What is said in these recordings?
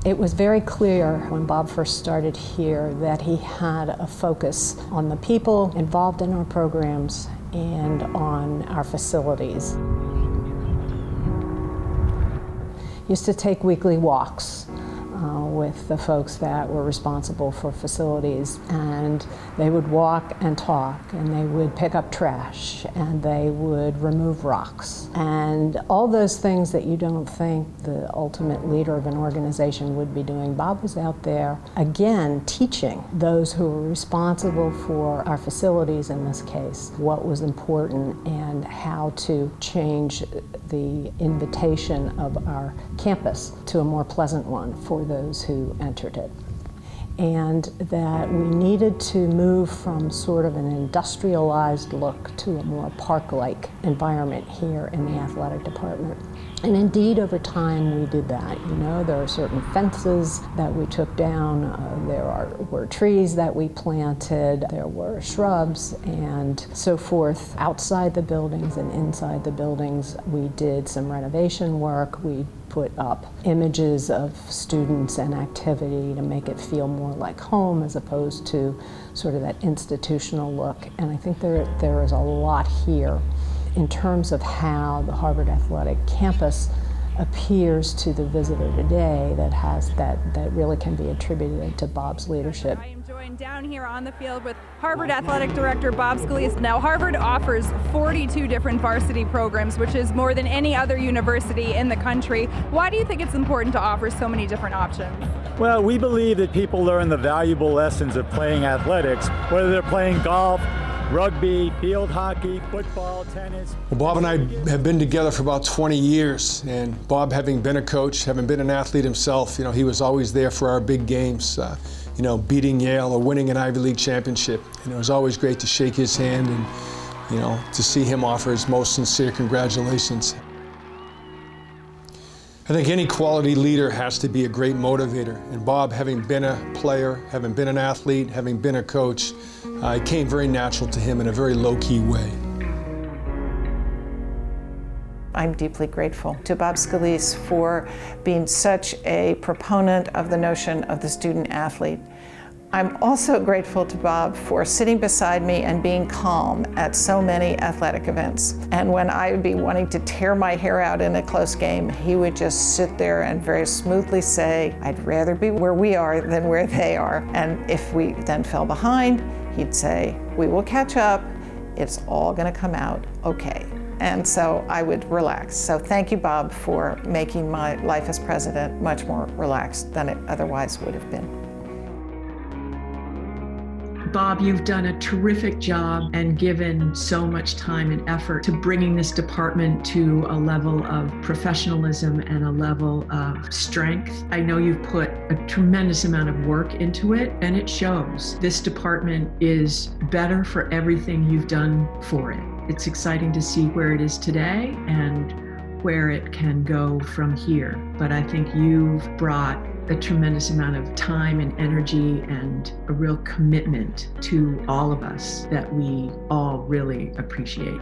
It was very clear when Bob first started here that he had a focus on the people involved in our programs and on our facilities. He used to take weekly walks with the folks that were responsible for facilities, and they would walk and talk, and they would pick up trash, and they would remove rocks, and all those things that you don't think the ultimate leader of an organization would be doing. Bob was out there, again, teaching those who were responsible for our facilities in this case what was important and how to change the invitation of our campus to a more pleasant one for those who entered it. And that we needed to move from sort of an industrialized look to a more park-like environment here in the athletic department. And indeed, over time, we did that. You know, there are certain fences that we took down, were trees that we planted, there were shrubs and so forth outside the buildings and inside the buildings. We did some renovation work. We put up images of students and activity to make it feel more like home as opposed to sort of that institutional look. And I think there is a lot here in terms of how the Harvard Athletic Campus appears to the visitor today that really can be attributed to Bob's leadership. I am joined down here on the field with Harvard Athletic Director Bob Scalise. Now, Harvard offers 42 different varsity programs, which is more than any other university in the country. Why do you think it's important to offer so many different options? Well, we believe that people learn the valuable lessons of playing athletics, whether they're playing golf, rugby, field hockey, football, tennis. Well, Bob and I have been together for about 20 years, and Bob, having been a coach, having been an athlete himself, he was always there for our big games, beating Yale or winning an Ivy League championship. And it was always great to shake his hand and, to see him offer his most sincere congratulations. I think any quality leader has to be a great motivator. And Bob, having been a player, having been an athlete, having been a coach, it came very natural to him in a very low-key way. I'm deeply grateful to Bob Scalise for being such a proponent of the notion of the student athlete. I'm also grateful to Bob for sitting beside me and being calm at so many athletic events. And when I would be wanting to tear my hair out in a close game, he would just sit there and very smoothly say, I'd rather be where we are than where they are. And if we then fell behind, he'd say, we will catch up. It's all going to come out okay. And so I would relax. So thank you, Bob, for making my life as president much more relaxed than it otherwise would have been. Bob, you've done a terrific job and given so much time and effort to bringing this department to a level of professionalism and a level of strength. I know you've put a tremendous amount of work into it, and it shows. This department is better for everything you've done for it. It's exciting to see where it is today and where it can go from here. But I think you've brought a tremendous amount of time and energy and a real commitment to all of us that we all really appreciate.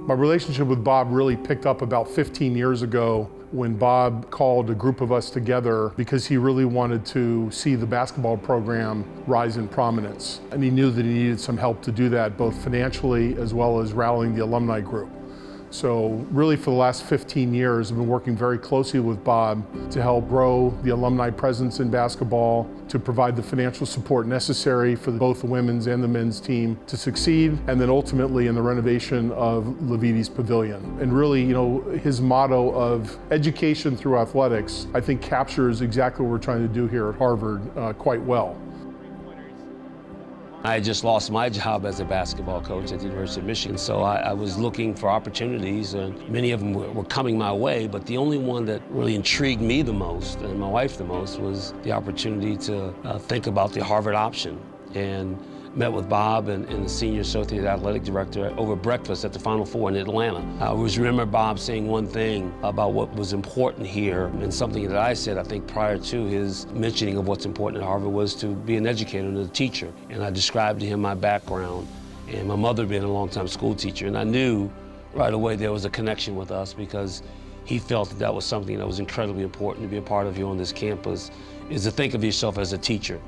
My relationship with Bob really picked up about 15 years ago when Bob called a group of us together because he really wanted to see the basketball program rise in prominence. And he knew that he needed some help to do that, both financially as well as rallying the alumni group. So really for the last 15 years, I've been working very closely with Bob to help grow the alumni presence in basketball, to provide the financial support necessary for both the women's and the men's team to succeed, and then ultimately in the renovation of Levites Pavilion. And really, his motto of education through athletics, I think captures exactly what we're trying to do here at Harvard quite well. I just lost my job as a basketball coach at the University of Michigan, so I was looking for opportunities, and many of them were coming my way, but the only one that really intrigued me the most, and my wife the most, was the opportunity to think about the Harvard option. And met with Bob and the senior associate athletic director over breakfast at the Final Four in Atlanta. I always remember Bob saying one thing about what was important here, and something that I said, I think, prior to his mentioning of what's important at Harvard was to be an educator and a teacher. And I described to him my background and my mother being a longtime school teacher. And I knew right away there was a connection with us because he felt that was something that was incredibly important to be a part of here on this campus, is to think of yourself as a teacher.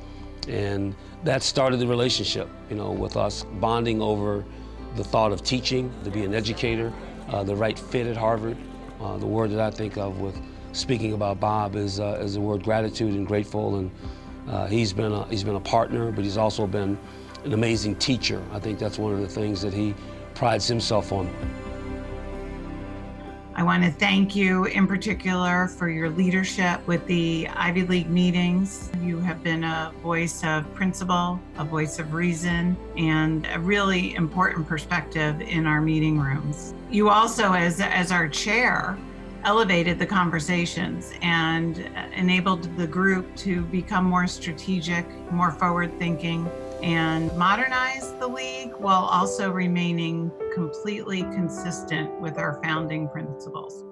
And that started the relationship, with us bonding over the thought of teaching, to be an educator, the right fit at Harvard. The word that I think of with speaking about Bob is the word gratitude and grateful. And he's been a partner, but he's also been an amazing teacher. I think that's one of the things that he prides himself on. I want to thank you in particular for your leadership with the Ivy League meetings. You have been a voice of principle, a voice of reason, and a really important perspective in our meeting rooms. You also, as our chair, elevated the conversations and enabled the group to become more strategic, more forward-thinking, and modernize the league while also remaining completely consistent with our founding principles.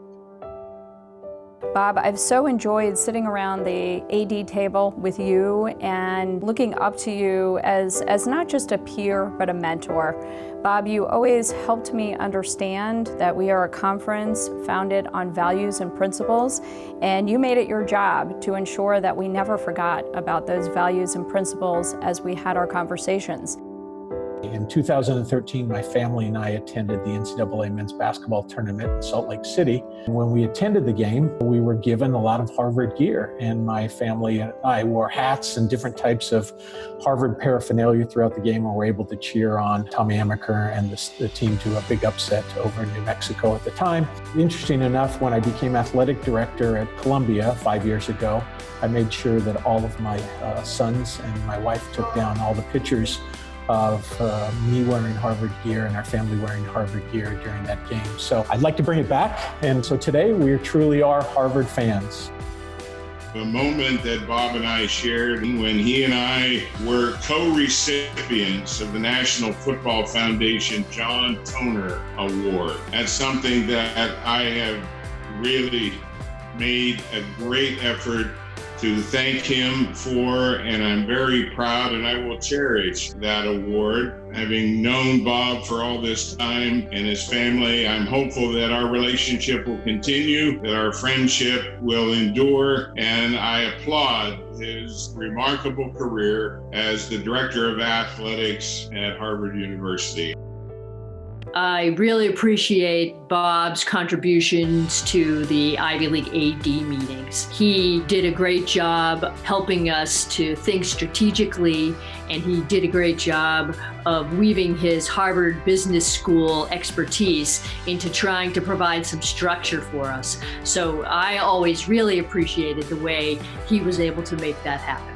Bob, I've so enjoyed sitting around the AD table with you and looking up to you as not just a peer, but a mentor. Bob, you always helped me understand that we are a conference founded on values and principles, and you made it your job to ensure that we never forgot about those values and principles as we had our conversations. In 2013, my family and I attended the NCAA men's basketball tournament in Salt Lake City. And when we attended the game, we were given a lot of Harvard gear, and my family and I wore hats and different types of Harvard paraphernalia throughout the game, and were able to cheer on Tommy Amaker and the team to a big upset over in New Mexico at the time. Interesting enough, when I became athletic director at Columbia 5 years ago, I made sure that all of my sons and my wife took down all the pictures of me wearing Harvard gear and our family wearing Harvard gear during that game. So I'd like to bring it back. And so today we truly are Harvard fans. The moment that Bob and I shared when he and I were co-recipients of the National Football Foundation John Toner Award. That's something that I have really made a great effort to thank him for, and I'm very proud, and I will cherish that award. Having known Bob for all this time and his family, I'm hopeful that our relationship will continue, that our friendship will endure, and I applaud his remarkable career as the Director of Athletics at Harvard University. I really appreciate Bob's contributions to the Ivy League AD meetings. He did a great job helping us to think strategically, and he did a great job of weaving his Harvard Business School expertise into trying to provide some structure for us. So I always really appreciated the way he was able to make that happen.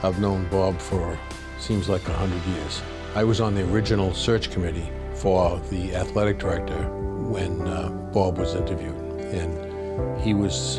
I've known Bob for, seems like 100 years. I was on the original search committee for the athletic director when Bob was interviewed. And he was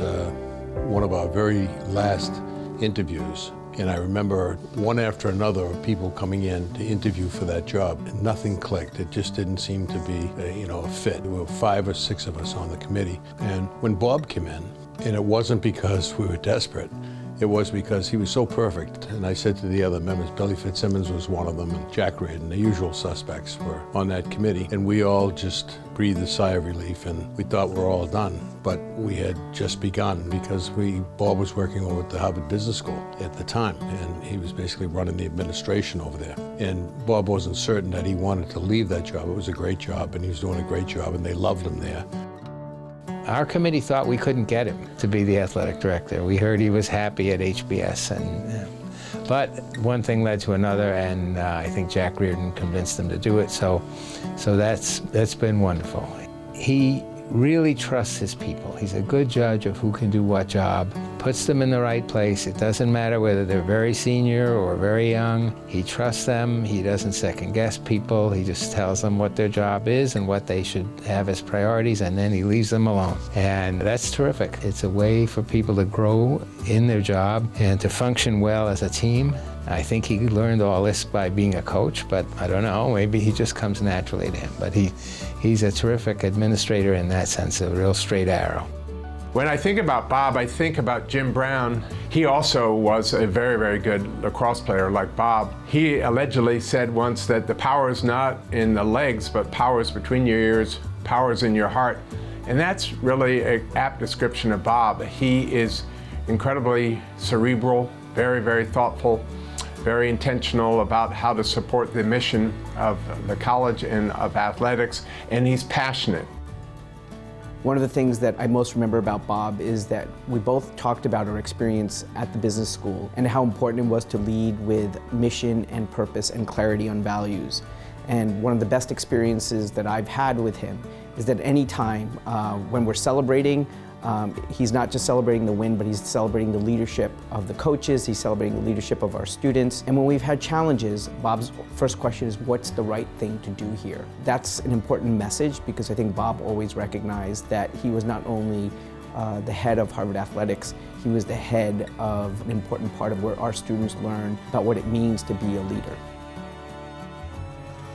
one of our very last interviews. And I remember one after another of people coming in to interview for that job. And nothing clicked. It just didn't seem to be a fit. There were 5 or 6 of us on the committee. And when Bob came in, and it wasn't because we were desperate, it was because he was so perfect. And I said to the other members, Billy Fitzsimmons was one of them, and Jack Reardon, the usual suspects, were on that committee. And we all just breathed a sigh of relief, and we thought we're all done. But we had just begun because Bob was working over at the Harvard Business School at the time, and he was basically running the administration over there. And Bob wasn't certain that he wanted to leave that job. It was a great job, and he was doing a great job, and they loved him there. Our committee thought we couldn't get him to be the athletic director. We heard he was happy at HBS, but one thing led to another, and I think Jack Reardon convinced him to do it. So that's been wonderful. He really trusts his people. He's a good judge of who can do what job, puts them in the right place. It doesn't matter whether they're very senior or very young. He trusts them. He doesn't second guess people. He just tells them what their job is and what they should have as priorities, and then he leaves them alone. And that's terrific. It's a way for people to grow in their job and to function well as a team. I think he learned all this by being a coach, but I don't know, maybe he just comes naturally to him. But he's a terrific administrator in that sense, a real straight arrow. When I think about Bob, I think about Jim Brown. He also was a very, very good lacrosse player like Bob. He allegedly said once that the power is not in the legs, but power is between your ears, power is in your heart. And that's really an apt description of Bob. He is incredibly cerebral, very, very thoughtful, very intentional about how to support the mission of the college and of athletics, and he's passionate. One of the things that I most remember about Bob is that we both talked about our experience at the business school and how important it was to lead with mission and purpose and clarity on values. And one of the best experiences that I've had with him is that any time when we're celebrating, he's not just celebrating the win, but he's celebrating the leadership of the coaches, he's celebrating the leadership of our students. And when we've had challenges, Bob's first question is, what's the right thing to do here? That's an important message because I think Bob always recognized that he was not only the head of Harvard Athletics, he was the head of an important part of where our students learn about what it means to be a leader.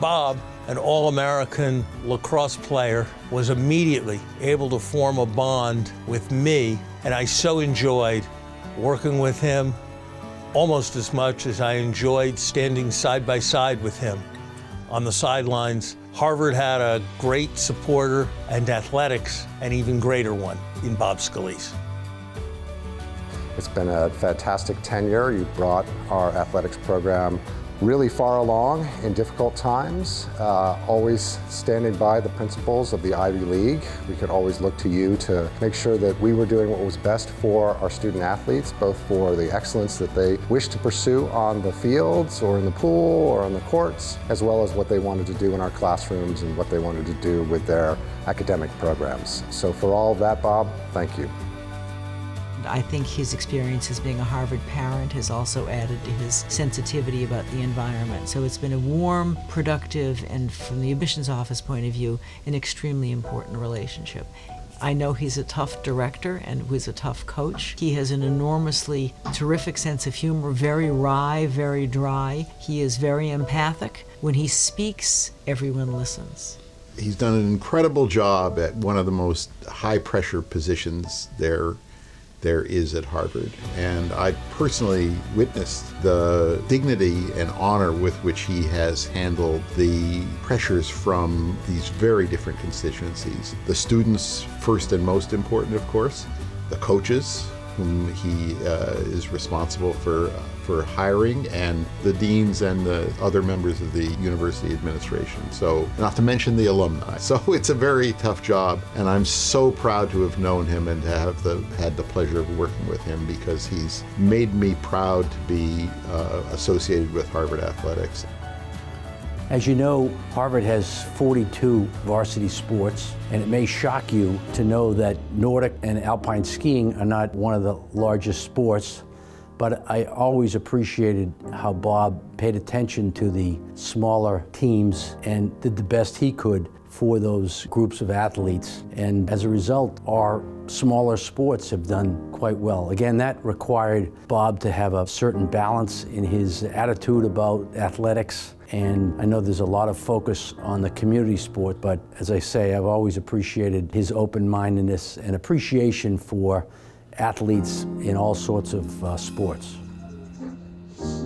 Bob, an All-American lacrosse player, was immediately able to form a bond with me, and I so enjoyed working with him almost as much as I enjoyed standing side by side with him on the sidelines. Harvard had a great supporter, and athletics an even greater one in Bob Scalise. It's been a fantastic tenure. You brought our athletics program really far along in difficult times, always standing by the principles of the Ivy League. We could always look to you to make sure that we were doing what was best for our student athletes, both for the excellence that they wish to pursue on the fields or in the pool or on the courts, as well as what they wanted to do in our classrooms and what they wanted to do with their academic programs. So for all of that, Bob, thank you. I think his experience as being a Harvard parent has also added to his sensitivity about the environment. So it's been a warm, productive, and from the admissions office point of view, an extremely important relationship. I know he's a tough director and he's a tough coach. He has an enormously terrific sense of humor, very wry, very dry. He is very empathic. When he speaks, everyone listens. He's done an incredible job at one of the most high-pressure positions there is at Harvard. And I personally witnessed the dignity and honor with which he has handled the pressures from these very different constituencies. The students, first and most important, of course, the coaches, whom he is responsible for hiring, and the deans and the other members of the university administration. So, not to mention the alumni. So it's a very tough job, and I'm so proud to have known him and to have had the pleasure of working with him, because he's made me proud to be associated with Harvard Athletics. As you know, Harvard has 42 varsity sports, and it may shock you to know that Nordic and alpine skiing are not one of the largest sports, but I always appreciated how Bob paid attention to the smaller teams and did the best he could for those groups of athletes. And as a result, our smaller sports have done quite well. Again, that required Bob to have a certain balance in his attitude about athletics. And I know there's a lot of focus on the community sport, but as I say, I've always appreciated his open-mindedness and appreciation for athletes in all sorts of sports.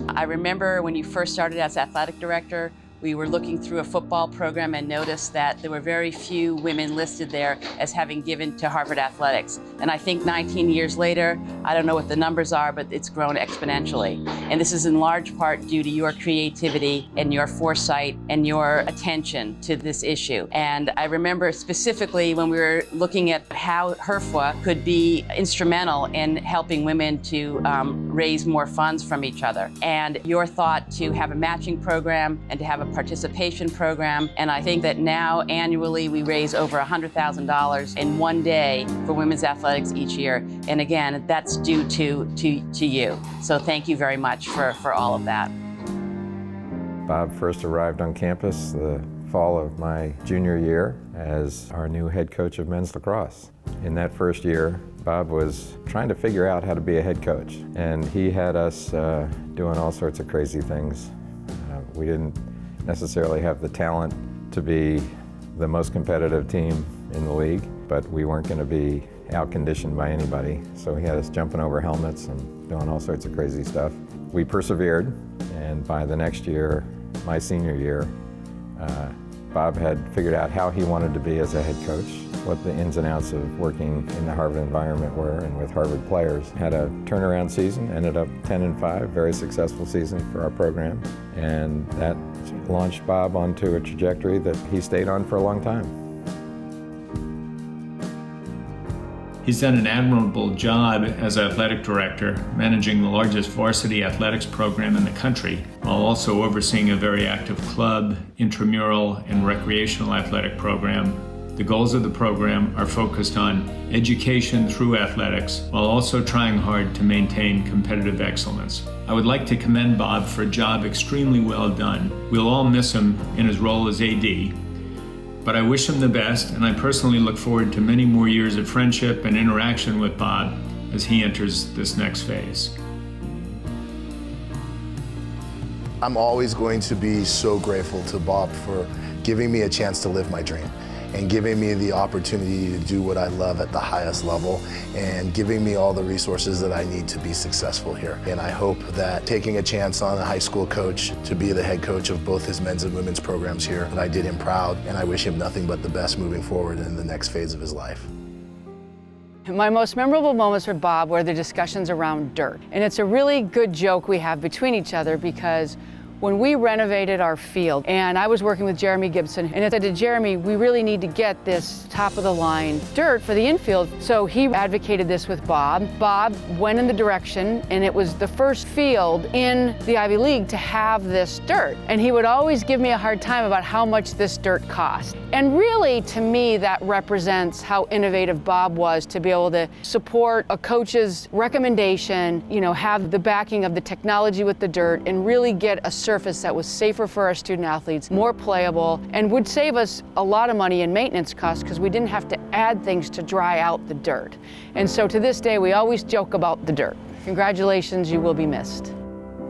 I remember when you first started as athletic director, we were looking through a football program and noticed that there were very few women listed there as having given to Harvard Athletics. And I think 19 years later, I don't know what the numbers are, but it's grown exponentially. And this is in large part due to your creativity and your foresight and your attention to this issue. And I remember specifically when we were looking at how HRFWA could be instrumental in helping women to raise more funds from each other. And your thought to have a matching program and to have a participation program, and I think that now annually we raise over $100,000 in one day for women's athletics each year. And again, that's due to you. So thank you very much for all of that. Bob first arrived on campus the fall of my junior year as our new head coach of men's lacrosse. In that first year, Bob was trying to figure out how to be a head coach, and he had us doing all sorts of crazy things. We didn't necessarily have the talent to be the most competitive team in the league, but we weren't going to be out-conditioned by anybody, so he had us jumping over helmets and doing all sorts of crazy stuff. We persevered, and by the next year, my senior year, Bob had figured out how he wanted to be as a head coach, what the ins and outs of working in the Harvard environment were and with Harvard players. Had a turnaround season, ended up 10-5, very successful season for our program, and that launched Bob onto a trajectory that he stayed on for a long time. He's done an admirable job as athletic director, managing the largest varsity athletics program in the country, while also overseeing a very active club, intramural, and recreational athletic program. The goals of the program are focused on education through athletics, while also trying hard to maintain competitive excellence. I would like to commend Bob for a job extremely well done. We'll all miss him in his role as AD, but I wish him the best, and I personally look forward to many more years of friendship and interaction with Bob as he enters this next phase. I'm always going to be so grateful to Bob for giving me a chance to live my dream and giving me the opportunity to do what I love at the highest level and giving me all the resources that I need to be successful here. And I hope that taking a chance on a high school coach to be the head coach of both his men's and women's programs here, that I did him proud, and I wish him nothing but the best moving forward in the next phase of his life. My most memorable moments with Bob were the discussions around dirt. And it's a really good joke we have between each other because when we renovated our field, and I was working with Jeremy Gibson, and I said to Jeremy, we really need to get this top-of-the-line dirt for the infield. So he advocated this with Bob. Bob went in the direction, and it was the first field in the Ivy League to have this dirt. And he would always give me a hard time about how much this dirt cost. And really, to me, that represents how innovative Bob was to be able to support a coach's recommendation, have the backing of the technology with the dirt, and really get a surface that was safer for our student athletes, more playable, and would save us a lot of money in maintenance costs because we didn't have to add things to dry out the dirt. And so to this day, we always joke about the dirt. Congratulations, you will be missed.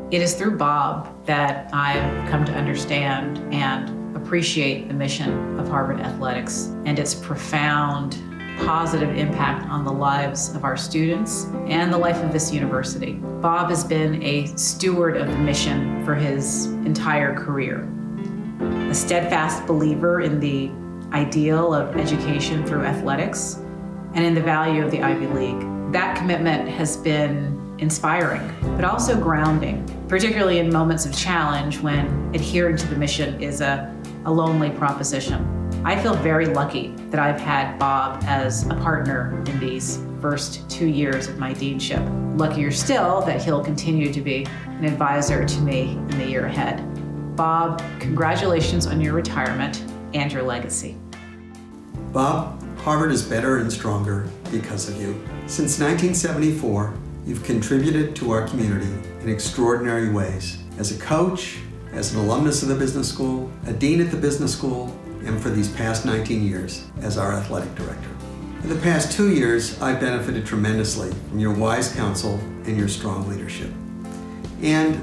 It is through Bob that I've come to understand and appreciate the mission of Harvard Athletics and its profound positive impact on the lives of our students and the life of this university. Bob has been a steward of the mission for his entire career, a steadfast believer in the ideal of education through athletics and in the value of the Ivy League. That commitment has been inspiring, but also grounding, particularly in moments of challenge when adhering to the mission is a lonely proposition. I feel very lucky that I've had Bob as a partner in these first 2 years of my deanship. Luckier still that he'll continue to be an advisor to me in the year ahead. Bob, congratulations on your retirement and your legacy. Bob, Harvard is better and stronger because of you. Since 1974, you've contributed to our community in extraordinary ways. As a coach, as an alumnus of the business school, a dean at the business school, and for these past 19 years as our athletic director. For the past 2 years, I've benefited tremendously from your wise counsel and your strong leadership. And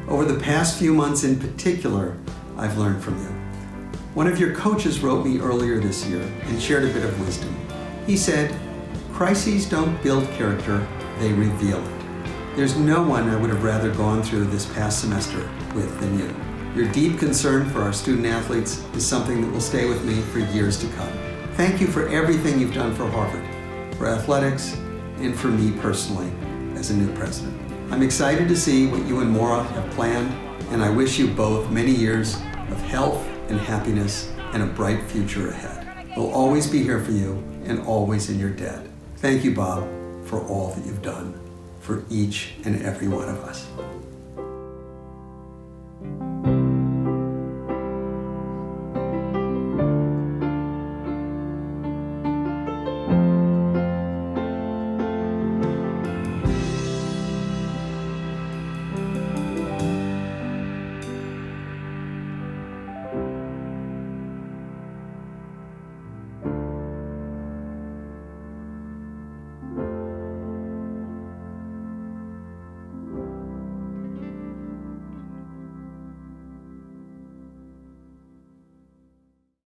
over the past few months in particular, I've learned from you. One of your coaches wrote me earlier this year and shared a bit of wisdom. He said, "Crises don't build character, they reveal it." There's no one I would have rather gone through this past semester with than you. Your deep concern for our student athletes is something that will stay with me for years to come. Thank you for everything you've done for Harvard, for athletics, and for me personally as a new president. I'm excited to see what you and Maura have planned, and I wish you both many years of health and happiness and a bright future ahead. We'll always be here for you and always in your debt. Thank you, Bob, for all that you've done for each and every one of us.